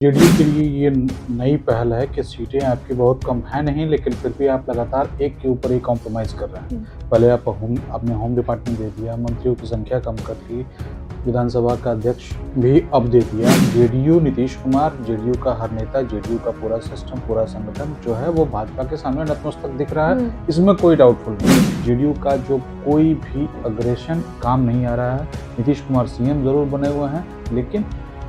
JDU के लिए ये नई पहल है कि सीटें आपकी बहुत कम है नहीं, लेकिन फिर भी आप लगातार एक के ऊपर ही कॉम्प्रोमाइज़ कर रहे हैं। पहले आपने होम डिपार्टमेंट दे दिया, मंत्रियों की संख्या कम कर दी, विधानसभा का अध्यक्ष भी अब दे दिया। जेडीयू नीतीश कुमार, जेडीयू का हर नेता, जेडीयू का पूरा सिस्टम, पूरा संगठन जो है वो भाजपा के सामने नतमस्तक दिख रहा है। इसमें कोई डाउटफुल नहीं। जेडीयू का जो कोई भी अग्रेशन काम नहीं आ रहा है। नीतीश कुमार सीएम जरूर बने हुए हैं, लेकिन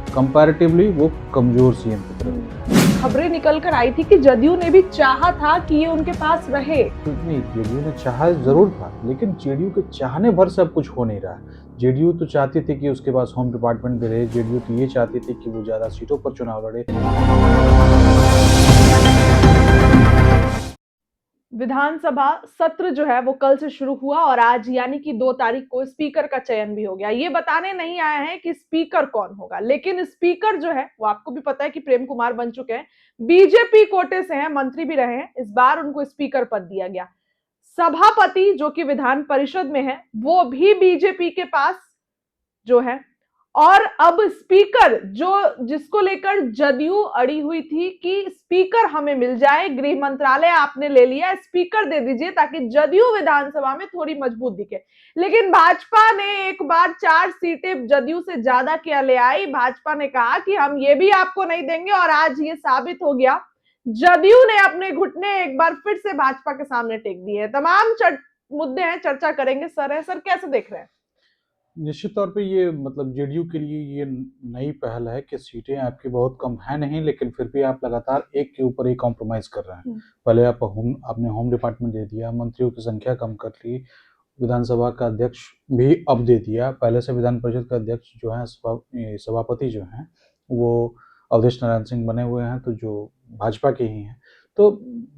कंपैरेटिवली वो कमजोर सीएम की तरफ। खबरें निकल कर आई थी कि जदयू ने भी चाहा था कि ये उनके पास रहे। तो नहीं, जेडीयू ने चाहा जरूर था, लेकिन जेडीयू के चाहने भर से अब कुछ हो नहीं रहा। जेडीयू तो चाहती थी कि उसके पास होम डिपार्टमेंट भी रहे। जेडीयू तो ये चाहती थी कि वो ज्यादा सीटों पर चुनाव लड़े। विधानसभा सत्र जो है वो कल से शुरू हुआ और आज यानी कि 2 तारीख को स्पीकर का चयन भी हो गया। ये बताने नहीं आए हैं कि स्पीकर कौन होगा, लेकिन स्पीकर जो है वो आपको भी पता है कि प्रेम कुमार बन चुके हैं। बीजेपी कोटे से हैं, मंत्री भी रहे हैं। इस बार उनको स्पीकर पद दिया गया। सभापति जो कि विधान परिषद में है, वो भी बीजेपी के पास जो है। और अब स्पीकर जो जिसको लेकर जदयू अड़ी हुई थी कि स्पीकर हमें मिल जाए, गृह मंत्रालय आपने ले लिया, स्पीकर दे दीजिए ताकि जदयू विधानसभा में थोड़ी मजबूत दिखे। लेकिन भाजपा ने एक बार 4 सीटें जदयू से ज्यादा क्या ले आई। भाजपा ने कहा कि हम ये भी आपको नहीं देंगे और आज ये साबित हो गया। जदयू ने अपने घुटने एक बार फिर से भाजपा के सामने टेक दिए हैं। तमाम मुद्दे हैं, चर्चा करेंगे। सर कैसे देख रहे हैं? निश्चित तौर पे ये मतलब जेडीयू के लिए ये नई पहल है कि सीटें आपकी बहुत कम है नहीं, लेकिन फिर भी आप लगातार एक के ऊपर ही कॉम्प्रोमाइज कर रहे हैं। पहले आपने होम डिपार्टमेंट दे दिया, मंत्रियों की संख्या कम कर ली, विधानसभा का अध्यक्ष भी अब दे दिया। पहले से विधान परिषद का अध्यक्ष जो है, सभापति जो हैं, वो अवधेश नारायण सिंह बने हुए हैं, तो जो भाजपा के ही हैं। तो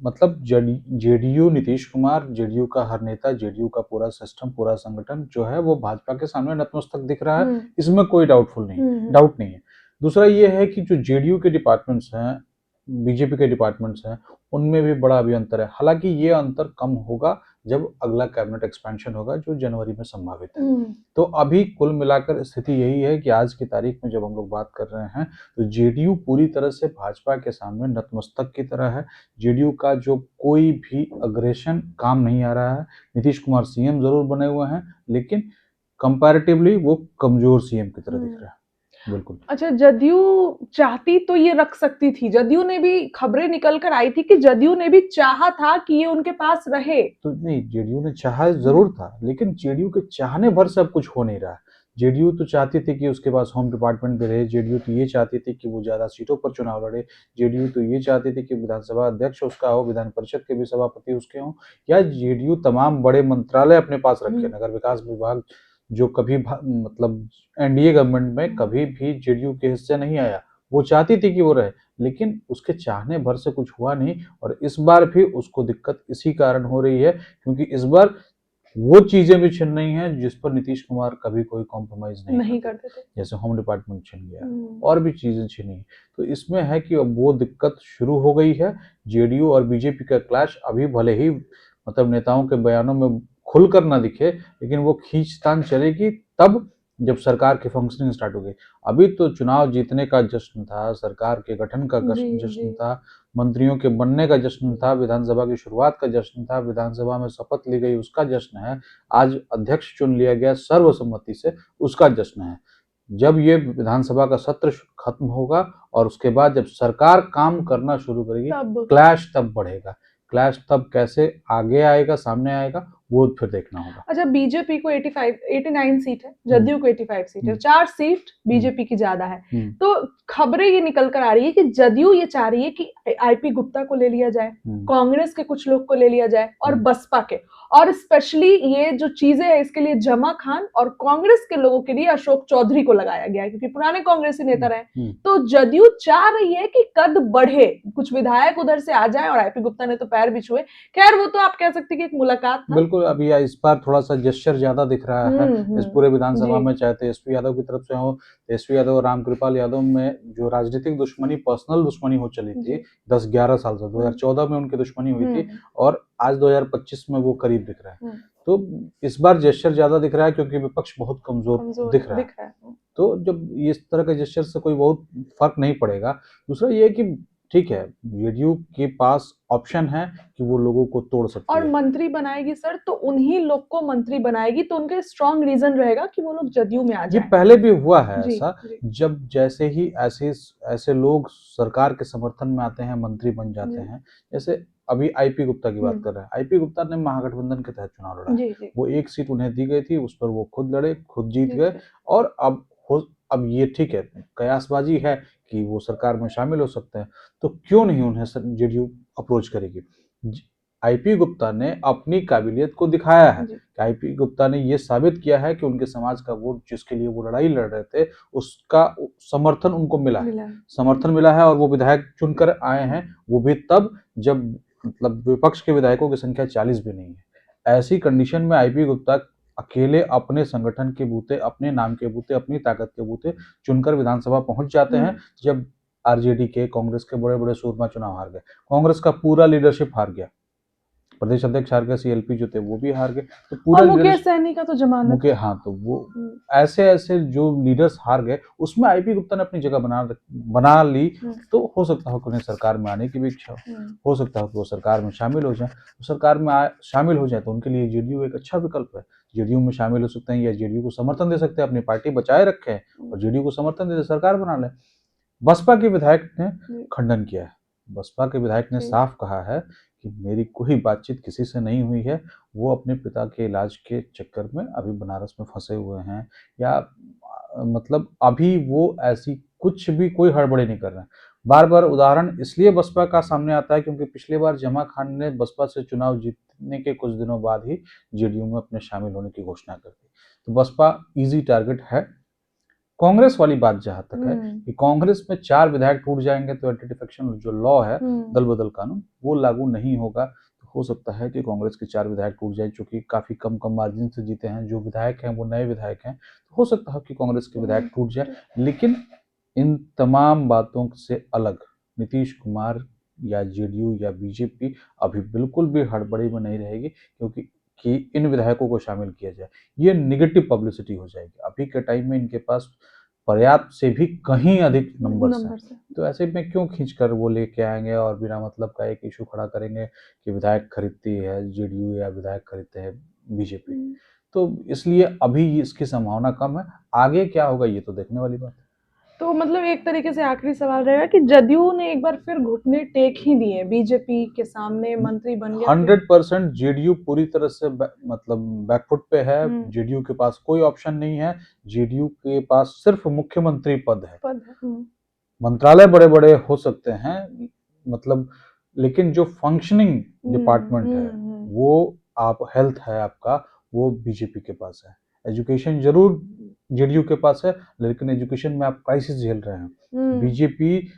मतलब जेडीयू नीतीश कुमार, जेडीयू का हर नेता, जेडीयू का पूरा सिस्टम, पूरा संगठन जो है वो भाजपा के सामने नतमस्तक दिख रहा है। इसमें कोई डाउट नहीं है। दूसरा ये है कि जो जेडीयू के डिपार्टमेंट्स हैं, बीजेपी के डिपार्टमेंट्स हैं, उनमें भी बड़ा अभी अंतर है। हालांकि ये अंतर कम होगा जब अगला कैबिनेट एक्सपेंशन होगा, जो जनवरी में संभावित है। तो अभी कुल मिलाकर स्थिति यही है कि आज की तारीख में जब हम लोग बात कर रहे हैं, तो जेडीयू पूरी तरह से भाजपा के सामने नतमस्तक की तरह है। जेडीयू का जो कोई भी अग्रेशन काम नहीं आ रहा है। नीतीश कुमार सीएम जरूर बने हुए हैं, लेकिन कंपैरेटिवली वो कमजोर सीएम की तरह दिख रहा है। बिल्कुल। अच्छा, जदयू चाहती तो ये रख सकती थी। जदयू ने भी खबरें निकल कर आई थी कि जदयू ने भी चाहा था कि ये उनके पास रहे। तो नहीं, जेडीयू ने चाहा जरूर था, लेकिन जेडीयू के चाहने भर से अब कुछ हो नहीं रहा। जेडीयू तो चाहती थी कि उसके पास होम डिपार्टमेंट भी रहे। जेडीयू तो ये चाहती थी कि वो ज्यादा सीटों पर चुनाव लड़े। जेडीयू तो ये चाहती थी कि विधानसभा अध्यक्ष उसका हो, विधान परिषद के भी सभापति उसके हों, या जेडीयू तमाम बड़े मंत्रालय अपने पास रखे। नगर विकास विभाग जो कभी मतलब एनडीए गवर्नमेंट में कभी भी जेडीयू के हिस्से नहीं आया, वो चाहती थी कि वो रहे, लेकिन उसके चाहने भर से कुछ हुआ नहीं। और इस बार भी उसको दिक्कत इसी कारण हो रही है, क्योंकि इस बार वो चीजें भी छिन रही हैं जिस पर नीतीश कुमार कभी कोई कॉम्प्रोमाइज नहीं करते थे। जैसे होम डिपार्टमेंट छिन गया और भी चीजें छिनी। तो इसमें है कि अब वो दिक्कत शुरू हो गई है। जेडीयू और बीजेपी का क्लैश अभी भले ही मतलब नेताओं के बयानों में खुलकर ना दिखे, लेकिन वो खींचतान चलेगी तब जब सरकार की फंक्शनिंग स्टार्ट हो गई। अभी तो चुनाव जीतने का जश्न था, सरकार के गठन का जश्न था, मंत्रियों के बनने का जश्न था, विधानसभा की शुरुआत का जश्न था, विधानसभा में शपथ ली गई उसका जश्न है, आज अध्यक्ष चुन लिया गया सर्वसम्मति से उसका जश्न है। जब ये विधानसभा का सत्र खत्म होगा और उसके बाद जब सरकार काम करना शुरू करेगी, क्लैश तब बढ़ेगा। क्लैश तब कैसे आगे आएगा, सामने आएगा, वो फिर देखना होगा। अच्छा, बीजेपी को 89 सीट है, जदयू को 85 सीट है, 4 सीट बीजेपी की ज्यादा है। तो खबरें ये निकल कर आ रही है कि जदयू ये चाह रही है कि आईपी गुप्ता को ले लिया जाए, कांग्रेस के कुछ लोग को ले लिया जाए और बसपा के, और स्पेशली ये जो चीजें है इसके लिए जमा खान और कांग्रेस के लोगों के लिए अशोक चौधरी को लगाया गया है, क्योंकि पुराने कांग्रेसी नेता रहे। तो जदयू चाह रही है कि कद बढ़े, कुछ विधायक उधर से आ जाए, और आईपी गुप्ता ने तो पैर भी छुए। खैर, वो तो आप कह सकते कि एक मुलाकात था। बिल्कुल, अभी इस बार थोड़ा सा जेस्चर ज्यादा दिख रहा है इस पूरे विधानसभा में, चाहे तेजस्वी यादव की तरफ से हो। तेजस्वी यादव और रामकृपाल यादव में जो राजनीतिक दुश्मनी, पर्सनल दुश्मनी हो चली थी 10-11 साल से, 2014 में उनकी दुश्मनी हुई थी और आज 2025 में वो करीब दिख रहा है। तो इस बार जेस्चर ज्यादा दिख रहा है क्योंकि विपक्ष बहुत कमजोर दिख रहा है। दिख रहा है। तो जब इस तरह के जेस्चर से कोई बहुत फर्क नहीं पड़ेगा। दूसरा ये है कि ठीक है, जेडीयू के पास ऑप्शन है कि वो लोगों को तोड़ सकती और है। मंत्री बनाएगी सर, तो उन्हीं लोग को मंत्री बनाएगी, तो उनका स्ट्रॉन्ग रीजन रहेगा कि वो लोग जदयू में आ ये जाएं। पहले भी हुआ है जी, ऐसा, जी, जब जैसे ही ऐसे ऐसे लोग सरकार के समर्थन में आते हैं, मंत्री बन जाते जी, हैं। जैसे अभी आईपी गुप्ता की बात हम्म, कर रहे हैं। आईपी गुप्ता ने महागठबंधन के तहत चुनाव लड़ा है। जी, जी, वो एक सीट उन्हें दी गई थी, उस पर वो खुद लड़े, खुद जीत जी, गए। जी, और अब ये ठीक है, कयासबाजी है कि वो सरकार में शामिल हो सकते हैं, तो क्यों नहीं उन्हें जेडीयू अप्रोच करेगी। आईपी गुप्ता ने अपनी काबिलियत को दिखाया है। जी, आईपी गुप्ता ने ये साबित किया है कि उनके समाज का वोट जिसके लिए वो लड़ाई लड़ रहे थे, उसका समर्थन उनको मिला है। मिला है। समर्थन मिला है और वो विधायक चुनकर आए हैं, वो भी तब जब मतलब विपक्ष के विधायकों की संख्या 40 भी नहीं है। ऐसी कंडीशन में आईपी गुप्ता अकेले अपने संगठन के बूते, अपने नाम के बूते, अपनी ताकत के बूते चुनकर विधानसभा पहुंच जाते हैं। जब आरजेडी के, कांग्रेस के बड़े बड़े सूरमा चुनाव हार गए, कांग्रेस का पूरा लीडरशिप हार गया, प्रदेश अध्यक्ष हार गए, सीएलपी जो थे वो भी हार गए, तो पूरा और मुकेश लीडरशिप सहनी का तो जमानत। मुके हाँ, तो वो ऐसे ऐसे जो लीडर्स हार गए, उसमें आईपी गुप्ता ने अपनी जगह बना ली। तो हो सकता हो कि उन्हें सरकार में आने की भी इच्छा हो सकता हो कि वो सरकार में शामिल हो जाए। तो सरकार में शामिल हो जाए तो उनके लिए जेडीयू एक अच्छा विकल्प है। जेडीयू में शामिल हो सकते हैं या जेडीयू को समर्थन दे सकते हैं, अपनी पार्टी बचाए रखें और जेडीयू को समर्थन दे सरकार बना लें। बसपा के विधायक ने खंडन किया है। बसपा के विधायक ने साफ कहा है कि मेरी कोई बातचीत किसी से नहीं हुई है। वो अपने पिता के इलाज के चक्कर में अभी बनारस में फंसे हुए हैं, या मतलब अभी वो ऐसी कुछ भी कोई हड़बड़ी नहीं कर रहे हैं। बार बार उदाहरण इसलिए बसपा का सामने आता है क्योंकि पिछली बार जमा खान ने बसपा से चुनाव जीतने के कुछ दिनों बाद ही जेडीयू में अपने शामिल होने की घोषणा कर दी। तो बसपा इजी टारगेट है। कांग्रेस वाली बात जहां तक है कि कांग्रेस में 4 विधायक टूट जाएंगे तो एंटी डिफेक्शन जो लॉ है, दल बदल कानून, वो लागू नहीं होगा। तो हो सकता है कि कांग्रेस के 4 विधायक टूट जाए, जो कि काफी कम मार्जिन से जीते हैं। जो विधायक हैं वो नए विधायक हैं, तो हो सकता है कि कांग्रेस के विधायक टूट जाए। लेकिन इन तमाम बातों से अलग नीतीश कुमार या जेडीयू या बीजेपी अभी बिल्कुल भी हड़बड़ी में नहीं रहेगी, क्योंकि इन विधायकों को शामिल किया जाए, ये नेगेटिव पब्लिसिटी हो जाएगी। अभी के टाइम में इनके पास पर्याप्त से भी कहीं अधिक नंबर्स हैं। तो ऐसे में क्यों खींचकर वो लेके आएंगे और बिना मतलब का एक इशू खड़ा करेंगे कि विधायक खरीदती है जेडीयू या विधायक खरीदते हैं बीजेपी। तो इसलिए अभी इसकी संभावना कम है। आगे क्या होगा ये तो देखने वाली बात है। तो मतलब एक तरीके से आखिरी सवाल रहेगा कि जदयू ने एक बार फिर घुटने टेक ही दिए बीजेपी के सामने, मंत्री बन गया। 100% जेडीयू पूरी तरह से मतलब बैकफुट पे है। जेडीयू के पास कोई ऑप्शन नहीं है। जेडीयू के पास सिर्फ मुख्यमंत्री पद है। मंत्रालय बड़े बड़े हो सकते हैं मतलब, लेकिन जो फंक्शनिंग डिपार्टमेंट है वो आप हेल्थ है आपका, वो बीजेपी के पास है। एजुकेशन जरूर जेडीयू के पास है, लेकिन एजुकेशन में आप क्राइसिस झेल रहे हैं। बीजेपी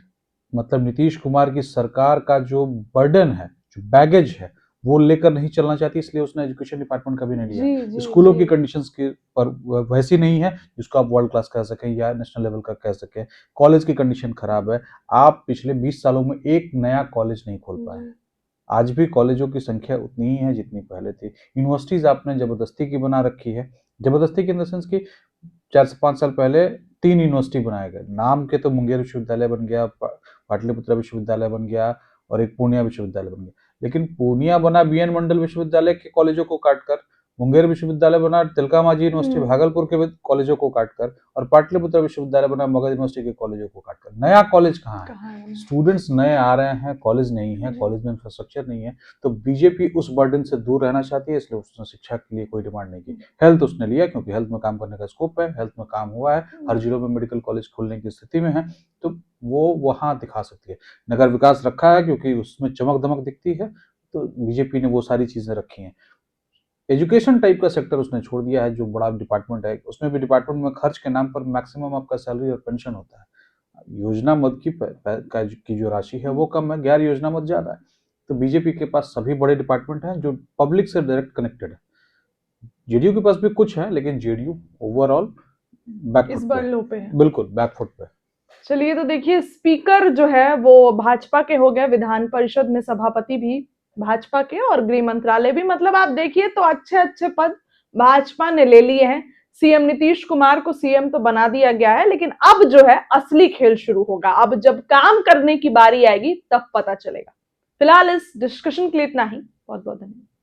मतलब नीतीश कुमार की सरकार का जो बर्डन है, जो बैगेज है, वो लेकर नहीं चलना चाहती, इसलिए उसने एजुकेशन डिपार्टमेंट कभी नहीं लिया। स्कूलों की कंडीशंस की पर वैसी नहीं है जिसको आप वर्ल्ड क्लास कह सकें या नेशनल लेवल का कह सकें। कॉलेज की कंडीशन खराब है। आप पिछले 20 सालों में एक नया कॉलेज नहीं खोल पाए। आज भी कॉलेजों की संख्या उतनी ही है जितनी पहले थी। यूनिवर्सिटीज आपने जबरदस्ती की बना रखी है। जबरदस्ती की इन द सेंस की 4 से 5 साल पहले 3 यूनिवर्सिटी बनाए गए नाम के, तो मुंगेर विश्वविद्यालय बन गया, पाटलिपुत्र विश्वविद्यालय बन गया और एक पूर्णिया विश्वविद्यालय बन गया। लेकिन पूर्णिया बना बीएन मंडल विश्वविद्यालय के कॉलेजों को काटकर, मुंगेर विश्वविद्यालय बना तिलका मांझी यूनिवर्सिटी भागलपुर के कॉलेजों को काटकर, और पाटलिपुत्र विश्वविद्यालय बना मगध यूनिवर्सिटी के कॉलेजों को काटकर। नया कॉलेज कहाँ है? स्टूडेंट्स नए आ रहे हैं, कॉलेज नहीं है, कॉलेज में इंफ्रास्ट्रक्चर नहीं है। तो बीजेपी उस बर्डन से दूर रहना चाहती है, इसलिए उसने शिक्षा के लिए कोई डिमांड नहीं की। हेल्थ उसने लिया क्योंकि हेल्थ में काम करने का स्कोप है, हेल्थ में काम हुआ है, हर जिलों में मेडिकल कॉलेज खोलने की स्थिति में है, तो वो वहां दिखा सकती है। नगर विकास रखा है क्योंकि उसमें चमक दमक दिखती है, तो बीजेपी ने वो सारी चीजें रखी हैं। एजुकेशन टाइप का सेक्टर उसने छोड़ दिया है, जो बड़ा डिपार्टमेंट है, उसमें भी डिपार्टमेंट में खर्च के नाम पर मैक्सिमम आपका सैलरी और पेंशन होता है। योजना मद की जो राशि है वो कम है, गैर योजना मद ज्यादा है। तो बीजेपी के पास सभी बड़े डिपार्टमेंट हैं जो पब्लिक से डायरेक्ट कनेक्टेड है। जेडीयू के पास भी कुछ है, लेकिन जेडीयू ओवरऑल बैकफुट पे है, बिल्कुल बैकफुट पे। चलिए, तो देखिए स्पीकर जो है वो भाजपा के हो गए, विधान परिषद में सभापति भी भाजपा के, और गृह मंत्रालय भी। मतलब आप देखिए तो अच्छे अच्छे पद भाजपा ने ले लिए हैं। सीएम नीतीश कुमार को सीएम तो बना दिया गया है, लेकिन अब जो है असली खेल शुरू होगा। अब जब काम करने की बारी आएगी तब पता चलेगा। फिलहाल इस डिस्कशन के लिए इतना ही। बहुत बहुत धन्यवाद।